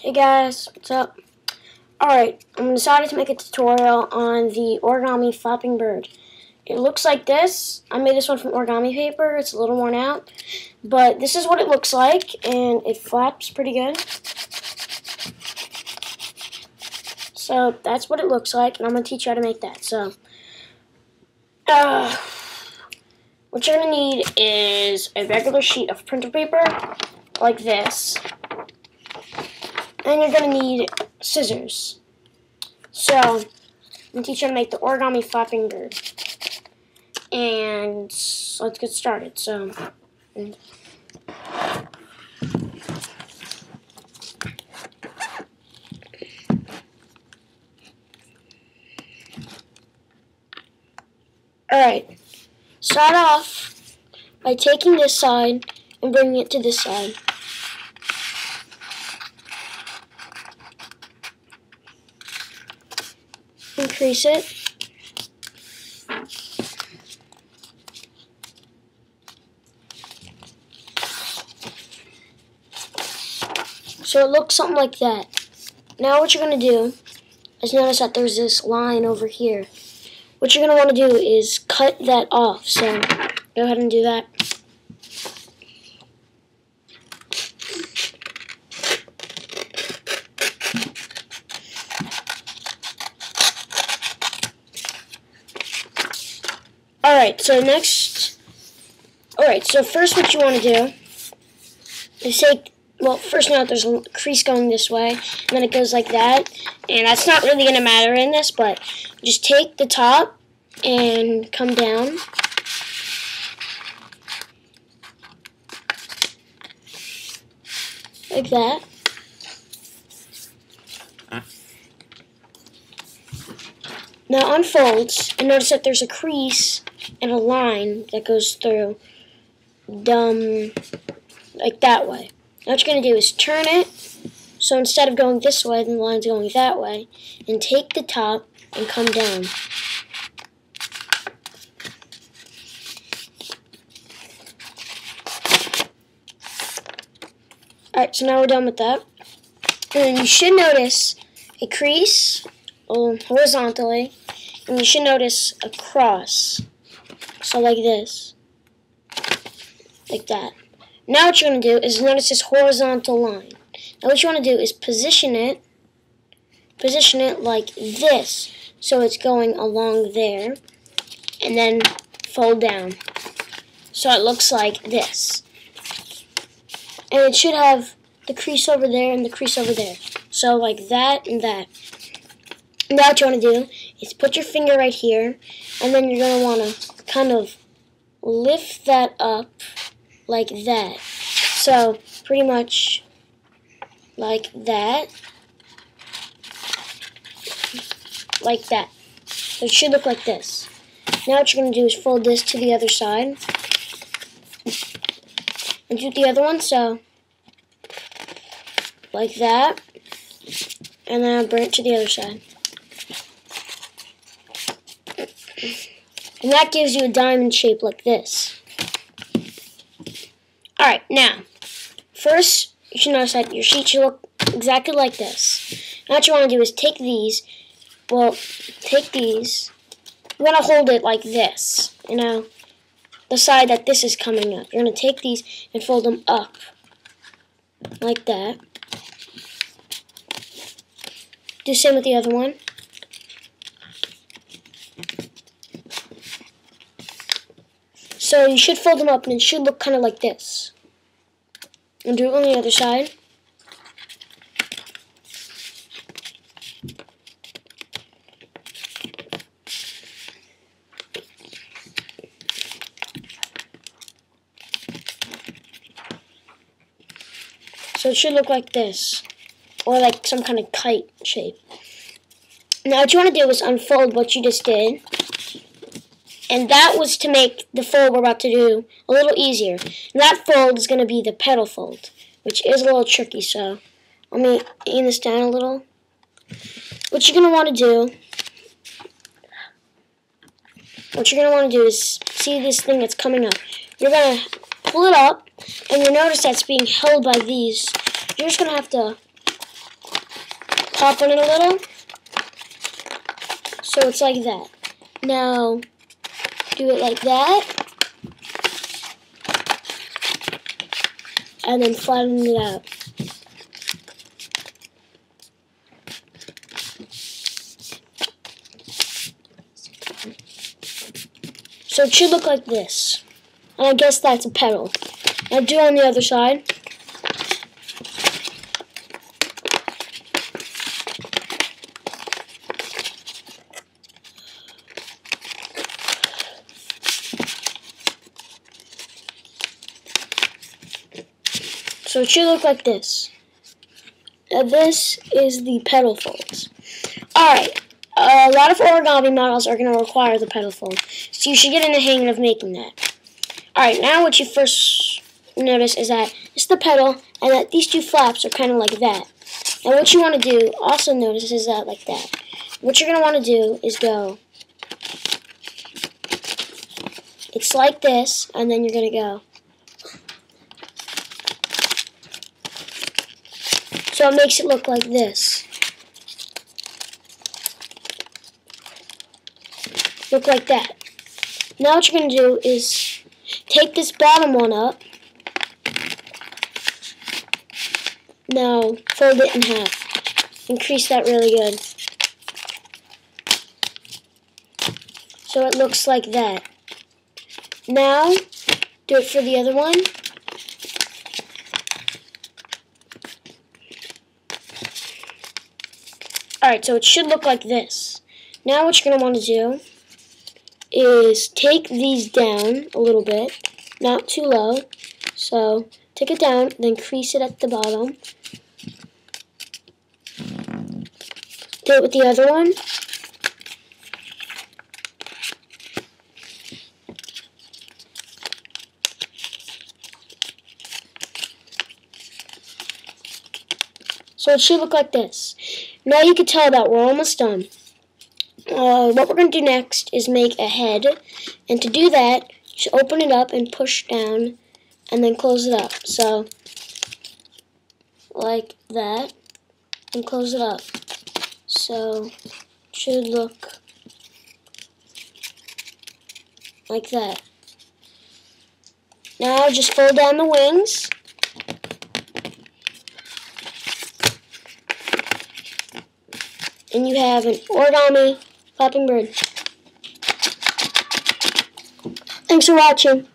Hey guys, what's up? Alright, I'm decided to make a tutorial on the origami flapping bird. It looks like this. I made this one from origami paper. It's a little worn out. But this is what it looks like, and it flaps pretty good. So that's what it looks like, and I'm going to teach you how to make that. So, what you're going to need is a regular sheet of printer paper, like this. And you're going to need scissors. So, I'm going to teach you how to make the origami flapping bird. And let's get started. So, alright, start off by taking this side and bringing it to this side. Increase it. So it looks something like that. Now what you're going to do is notice that there's this line over here. What you're going to want to do is cut that off. So go ahead and do that. Alright, so first what you want to do is take, well, first note there's a crease going this way, and then it goes like that, and that's not really going to matter in this, but just take the top and come down. Like that. Now unfolds, and notice that there's a crease and a line that goes through, like that way. Now what you're going to do is turn it, so instead of going this way, then the line's going that way, and take the top and come down. Alright, so now we're done with that. And you should notice a crease horizontally, and you should notice a cross. So like this. Like that. Now what you're going to do is notice this horizontal line. Now what you want to do is position it like this. So it's going along there. And then fold down. So it looks like this. And it should have the crease over there and the crease over there. So like that and that. Now what you want to do is put your finger right here, and then you're going to want to kind of lift that up like that. So pretty much like that. Like that. So it should look like this. Now what you're going to do is fold this to the other side. And do the other one, so like that. And then I'll bring it to the other side. And that gives you a diamond shape like this. Alright, now, first you should notice that your sheet should look exactly like this. Now what you want to do is take these, you're going to hold it like this, the side that this is coming up. You're going to take these and fold them up, like that. Do the same with the other one. So you should fold them up, and it should look kind of like this. And do it on the other side. So it should look like this, or like some kind of kite shape. Now what you want to do is unfold what you just did. And that was to make the fold we're about to do a little easier. And that fold is going to be the petal fold, which is a little tricky. So let me aim this down a little. What you're going to want to do is see this thing that's coming up. You're going to pull it up, and you'll notice that's being held by these. You're just going to have to top on it a little. So it's like that. Now, do it like that. And then flatten it out. So it should look like this. And I guess that's a petal. Now do it on the other side. So it should look like this. Now this is the petal folds. Alright, a lot of origami models are going to require the petal fold, so you should get in the hang of making that. Alright, now what you first notice is that it's the petal, and that these two flaps are kind of like that. And what you want to do, also notice, is that like that. What you're going to want to do is go, it's like this, and then you're going to go. So it makes it look like this. Look like that. Now what you're going to do is take this bottom one up. Now fold it in half. Increase that really good. So it looks like that. Now do it for the other one. Alright, so it should look like this. Now what you're going to want to do is take these down a little bit, not too low. So take it down, then crease it at the bottom. Do it with the other one. So it should look like this. Now you can tell that we're almost done. What we're going to do next is make a head. And to do that, just open it up and push down and then close it up. So, like that. And close it up. So, it should look like that. Now just fold down the wings. And you have an origami flapping bird. Thanks for watching.